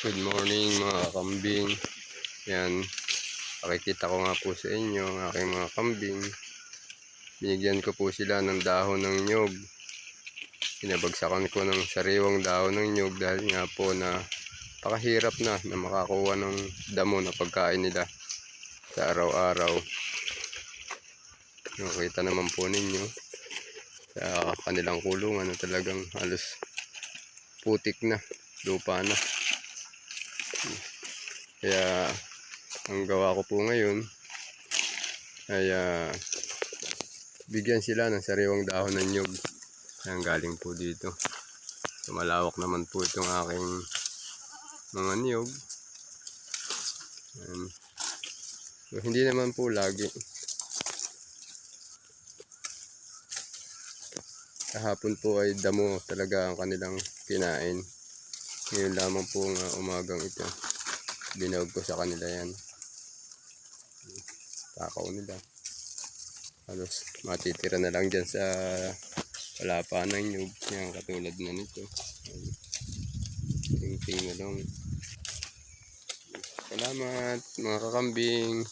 Good morning mga kambing. Yan, pakikita ko nga po sa inyo ang aking mga kambing. Binigyan ko po sila ng dahon ng nyog. Pinabagsakan ko ng sariwang dahon ng nyog dahil nga po na pakahirap na makakuha ng damo na pagkain nila sa araw-araw. Nakita naman po ninyo sa kanilang kulungan na talagang halos putik na, lupa na. Kaya ang gawa ko po ngayon ay bigyan sila ng sariwang dahon ng nyog. Ang galing po dito. So, malawak naman po itong aking mga niyog. So, hindi naman po lagi. Kahapon po ay damo talaga ang kanilang kinain. Ngayon lamang po nga umagang ito, binawag ko sa kanila yan. Takaw nila. Halos matitira na lang dyan sa palapa ng nyug. Yan, katulad na nito. Ting-ting na lang. Salamat mga kakambing.